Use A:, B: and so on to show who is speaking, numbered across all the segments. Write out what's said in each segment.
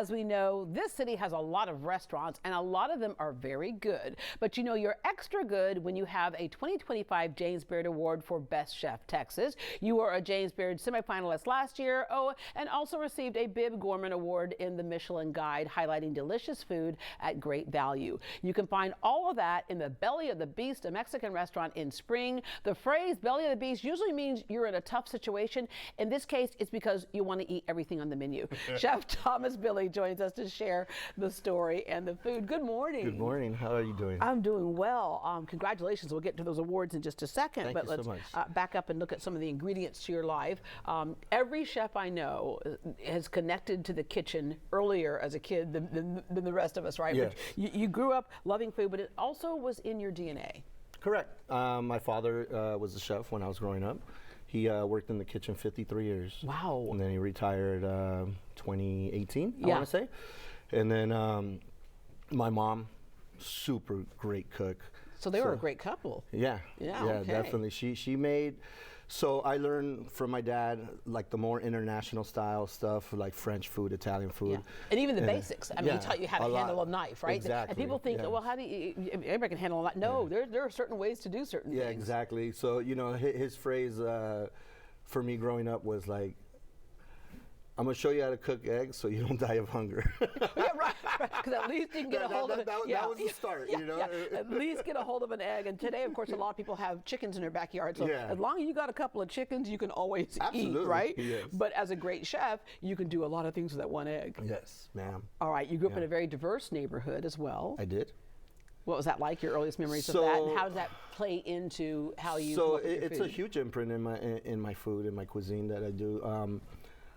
A: As we know, this city has a lot of restaurants and a lot of them are very good. But you know, you're extra good when you have a 2025 James Beard Award for Best Chef Texas. You were a James Beard semifinalist last year, and also received a Bib Gourmand Award in the Michelin Guide, highlighting delicious food at great value. You can find all of that in the Belly of the Beast, a Mexican restaurant in Spring. The phrase Belly of the Beast usually means you're in a tough situation. In this case, it's because you want to eat everything on the menu. Chef Thomas Bille joins us to share the story and the food. Good morning.
B: Good morning. How are you doing?
A: I'm doing well. Congratulations. We'll get to those awards in just a second.
B: Thank
A: but
B: you
A: let's
B: so much.
A: Back up and look at some of the ingredients to your life. Every chef I know has connected to the kitchen earlier as a kid than the rest of us, right?
B: Yes.
A: But you grew up loving food, but it also was in your DNA.
B: Correct. My father was a chef when I was growing up. He worked in the kitchen 53 years.
A: Wow.
B: And then he retired 2018,
A: Yeah.
B: I want to say. And then my mom, super great cook.
A: So they were a great couple.
B: Yeah,
A: okay.
B: Definitely. She made, so I learned from my dad, like the more international style stuff, like French food, Italian food.
A: Yeah. And even the basics. I mean, he taught you how to handle a knife, right?
B: Exactly.
A: And people think, well, how do you, everybody can handle a knife. No, there are certain ways to do certain things.
B: Yeah, exactly. So, you know, his phrase for me growing up was like, I'm going to show you how to cook eggs so you don't die of hunger.
A: Yeah, right. Because at least you can get a hold of it.
B: That was the start, you know?
A: Yeah. At least get a hold of an egg. And today, of course, a lot of people have chickens in their backyard. So as long as you got a couple of chickens, you can always eat, right?
B: Yes.
A: But as a great chef, you can do a lot of things with that one egg.
B: Yes, ma'am.
A: All right. You grew up in a very diverse neighborhood as well.
B: I did.
A: What was that like, your earliest memories of that? And how does that play into how you come up with your
B: it's
A: food?
B: a huge imprint in my food, in my cuisine that I do.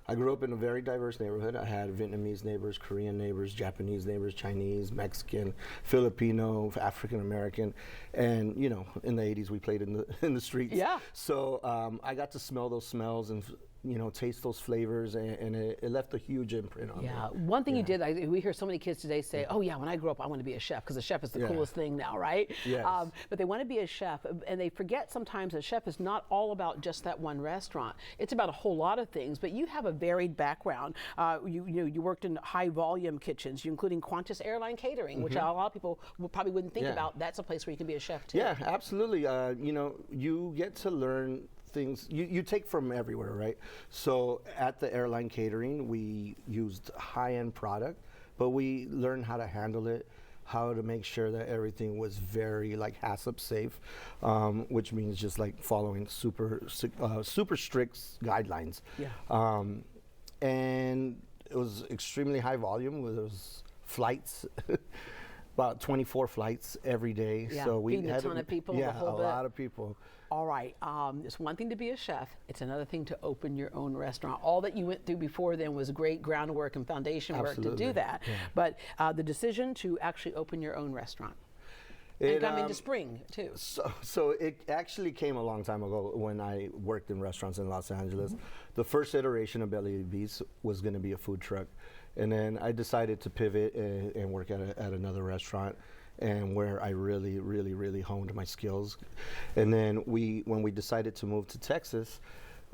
B: I grew up in a very diverse neighborhood. I had Vietnamese neighbors, Korean neighbors, Japanese neighbors, Chinese, Mexican, Filipino, African American, and you know, in the '80s we played in the streets.
A: Yeah.
B: So I got to smell those smells and taste those flavors, and it left a huge imprint on me.
A: Yeah, one thing you did, we hear so many kids today say, oh yeah, when I grow up, I want to be a chef, because a chef is the coolest thing now, right?
B: Yes.
A: But they want to be a chef, and they forget sometimes a chef is not all about just that one restaurant. It's about a whole lot of things, but you have a varied background. You worked in high volume kitchens, including Qantas Airline Catering, which a lot of people probably wouldn't think about. That's a place where you can be a chef too.
B: Yeah, absolutely. You get to learn things you take from everywhere, right? So at the airline catering, we used high-end product, but we learned how to handle it, how to make sure that everything was very like HACCP safe, which means just like following super strict guidelines.
A: Yeah.
B: And it was extremely high volume. There was flights. About 24 flights every day.
A: Yeah,
B: so we
A: feeding
B: had
A: a ton of people.
B: Yeah, a lot of people.
A: All right, it's one thing to be a chef. It's another thing to open your own restaurant. All that you went through before then was great groundwork and foundation work to do that. Yeah. But the decision to actually open your own restaurant. And come into Spring too.
B: So it actually came a long time ago when I worked in restaurants in Los Angeles. The first iteration of Belly of the Beast was going to be a food truck, and then I decided to pivot and work at another restaurant, and where I really honed my skills. And then when we decided to move to Texas,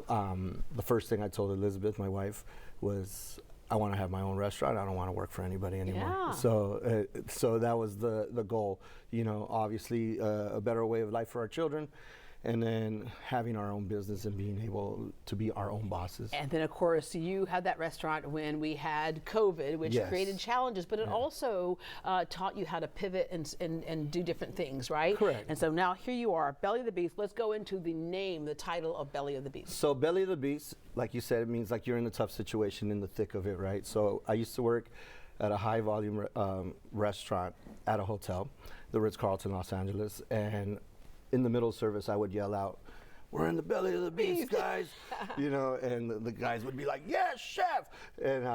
B: the first thing I told Elizabeth, my wife, was, I want to have my own restaurant. I don't want to work for anybody anymore. Yeah. So that was the goal. Obviously a better way of life for our children, and then having our own business and being able to be our own bosses.
A: And then, of course, you had that restaurant when we had COVID, which created challenges, but it also taught you how to pivot and do different things, right?
B: Correct.
A: And so now here you are, Belly of the Beast. Let's go into the name, the title of Belly of the Beast.
B: So Belly of the Beast, like you said, it means like you're in a tough situation, in the thick of it, right? So I used to work at a high volume restaurant at a hotel, the Ritz-Carlton, Los Angeles, and in the middle of service, I would yell out, "We're in the belly of the beast, guys!" And the guys would be like, "Yes, chef!" And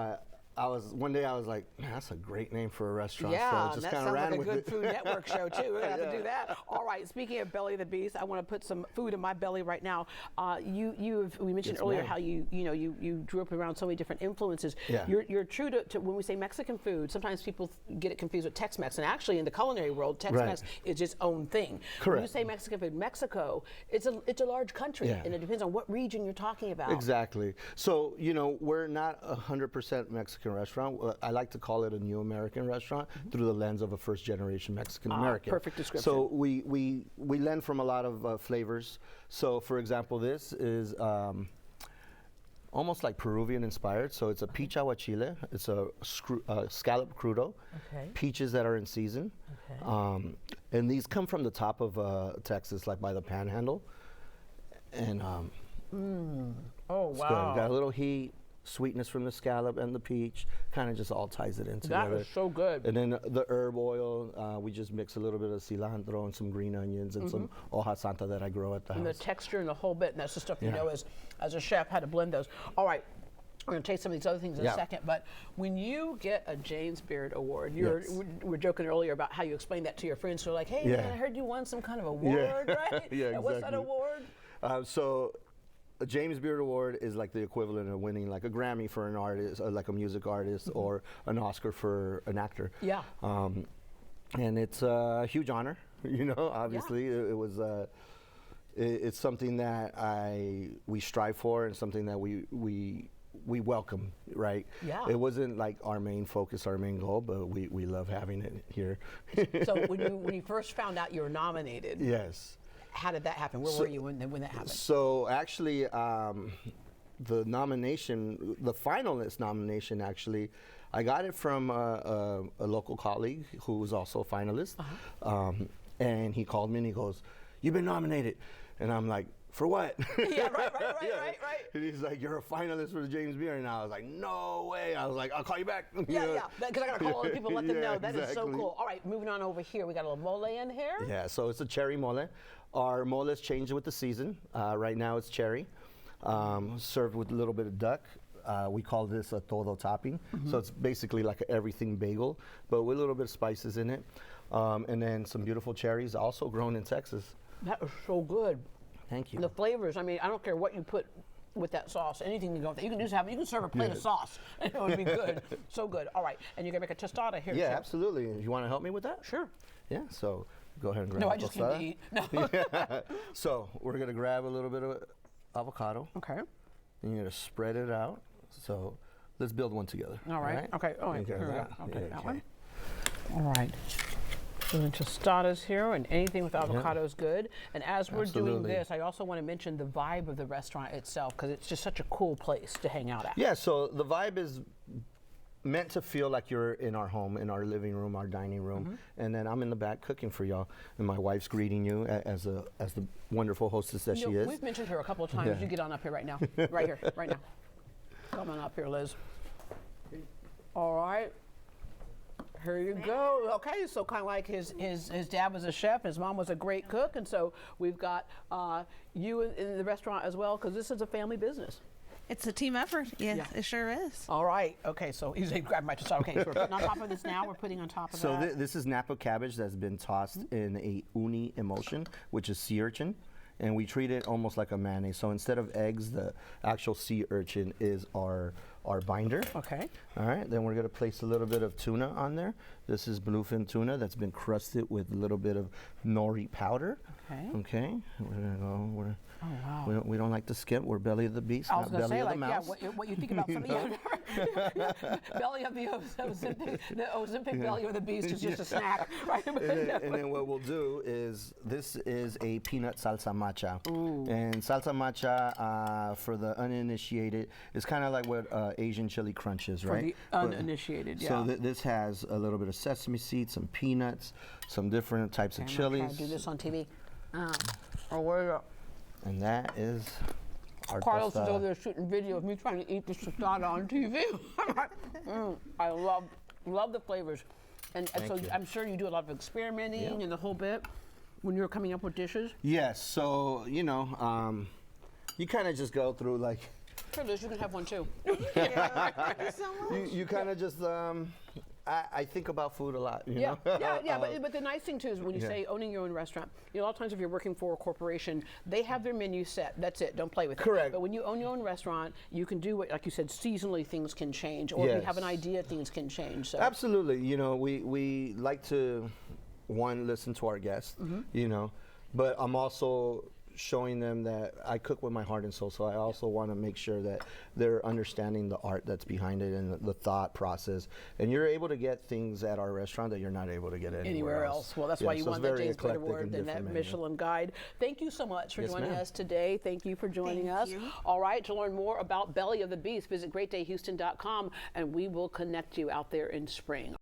B: one day I was like, man, that's a great name for a restaurant.
A: Yeah,
B: so
A: that sounds like a good Food Network show too. We're gonna have to do that. All right. Speaking of Belly of the Beast, I want to put some food in my belly right now. We mentioned earlier how you grew up around so many different influences.
B: Yeah.
A: You're true to when we say Mexican food. Sometimes people get it confused with Tex-Mex, and actually in the culinary world, Tex-Mex is its own thing.
B: Correct.
A: When you say Mexican food, Mexico, it's a large country, and it depends on what region you're talking about.
B: Exactly. So we're not 100% Mexican Mexican restaurant. I like to call it a new American restaurant through the lens of a first-generation Mexican American.
A: Perfect description.
B: So we lend from a lot of flavors. So, for example, this is almost like Peruvian inspired. So it's a peach aguachile. It's a scallop crudo.
A: Okay.
B: Peaches that are in season.
A: Okay.
B: And these come from the top of Texas, like by the Panhandle. And
A: Oh,
B: it's
A: wow.
B: good. Got a little heat, sweetness from the scallop and the peach. Kind of just all ties it in
A: That
B: together.
A: is so good.
B: And then the herb oil, we just mix a little bit of cilantro and some green onions and some hoja santa that I grow at the
A: And
B: house.
A: the texture and the whole bit, and that's the stuff you
B: Yeah.
A: know as a chef how to blend those. All right, we're going to taste some of these other things in a
B: Yeah.
A: second, but when you get a James Beard Award, we were joking earlier about how you explained that to your friends who are like, hey,
B: Yeah.
A: man, I heard you won some kind of award, right?
B: Yeah,
A: And what's that
B: exactly.
A: award?
B: So a James Beard Award is like the equivalent of winning like a Grammy for an artist, or like a music artist, or an Oscar for an actor.
A: Yeah.
B: And it's a huge honor, you know, obviously. It was, it's something that we strive for and something that we welcome, right?
A: Yeah.
B: It wasn't like our main focus, our main goal, but we love having it here.
A: So when you first found out you were nominated,
B: Yes.
A: how did that happen? Where were you when that happened?
B: So actually, the nomination, the finalist nomination, actually, I got it from a local colleague who was also a finalist. And he called me and he goes, "You've been nominated." And I'm like, "For what?"
A: Yeah, right.
B: And he's like, "You're a finalist for the James Beard." And I was like, "No way." I was like, "I'll call you back." You know?
A: Yeah, because I got to call other people, let them know. That is so
B: exactly.
A: cool. All right, moving on over here. We got a little mole in here.
B: Yeah, so it's a cherry mole. Our mole has changed with the season. Right now it's cherry, served with a little bit of duck. We call this a todo topping. So it's basically like an everything bagel, but with a little bit of spices in it. And then some beautiful cherries, also grown in Texas.
A: That is so good.
B: Thank you.
A: The flavors, I mean, I don't care what you put with that sauce, anything can go with it. You can just you can serve a plate of sauce and it would be good. So good. All right, and you're gonna make a tostada here.
B: Yeah,
A: Chef.
B: absolutely. You want to help me with that?
A: Sure.
B: Yeah, so go ahead and grab
A: No,
B: a
A: I just came to
B: tostada.
A: eat. No.
B: So we're gonna grab a little bit of avocado.
A: Okay.
B: And you're gonna spread it out. So let's build one together.
A: All right. Okay. All right.
B: Okay,
A: Here we go.
B: that.
A: I'll take
B: Yeah,
A: that
B: okay.
A: one. All right. Doing tostadas here, and anything with avocado is good. And as we're doing
B: Absolutely.
A: this, I also want to mention the vibe of the restaurant itself, because it's just such a cool place to hang out at.
B: Yeah, so the vibe is meant to feel like you're in our home, in our living room, our dining room, and then I'm in the back cooking for y'all, and my wife's greeting you as the wonderful hostess that
A: You
B: she
A: know,
B: is.
A: we've mentioned her a couple of times.
B: Yeah.
A: You get on up here right now. Right here, right now. Come on up here, Liz. All right. Here you go. Okay, so kind of like his dad was a chef, his mom was a great cook, and so we've got you in the restaurant as well, because this is a family business.
C: It's a team effort. Yes,
A: Yeah.
C: it sure is.
A: All right. Okay, so he's grab my tostada. Okay, so we're putting on top of this now. We're putting on top of
B: So
A: that.
B: this is Napa cabbage that's been tossed in a uni emulsion, which is sea urchin, and we treat it almost like a mayonnaise. So instead of eggs, the actual sea urchin is our binder.
A: Okay.
B: All right, then we're gonna place a little bit of tuna on there. This is bluefin tuna that's been crusted with a little bit of nori powder.
A: Okay.
B: Okay, we're gonna go.
A: Oh, wow.
B: We don't like to skimp. We're belly of the beast,
A: I was
B: not
A: going to
B: belly
A: say,
B: of
A: like,
B: the
A: yeah,
B: mouse.
A: what you think about some of belly of the Ozempic belly of the beast is just a snack, right?
B: And then what we'll do is, this is a peanut salsa matcha. And salsa matcha, for the uninitiated, is kind of like what Asian chili crunch is,
A: For
B: right?
A: the uninitiated, yeah.
B: So this has a little bit of sesame seeds, some peanuts, some different types of
A: I'm gonna try
B: chilies.
A: to do this on TV. Or where
B: And that is our
A: Carlos is
B: tostada.
A: over there shooting video of me trying to eat this tostada on TV. I love the flavors. And so
B: you.
A: I'm sure you do a lot of experimenting and the whole bit when you're coming up with dishes.
B: Yes, so, you know, you kind of just go through like,
A: Here, Liz, you can have one too.
C: Thank you so much.
B: you kind of just, I think about food a lot, you
A: Yeah,
B: know?
A: yeah. But the nice thing too is when you say owning your own restaurant, you know, a lot of times if you're working for a corporation, they have their menu set. That's it. Don't play with it.
B: Correct.
A: But when you own your own restaurant, you can do what, like you said, seasonally things can change, or if you have an idea, things can change. So
B: Absolutely. You know, we like to, one, listen to our guests, you know, but I'm also showing them that I cook with my heart and soul. So I also want to make sure that they're understanding the art that's behind it and the thought process. And you're able to get things at our restaurant that you're not able to get anywhere else.
A: Well, that's
B: Yeah,
A: why you
B: so
A: won
B: it's
A: that
B: very
A: James Beard
B: eclectic
A: Award
B: and
A: and that
B: different menu.
A: Michelin Guide. Thank you so much for
B: Yes,
A: joining
B: ma'am.
A: us today. Thank you for joining
C: Thank
A: us.
C: you.
A: All right, to learn more about Belly of the Beast, visit greatdayhouston.com and we will connect you out there in spring.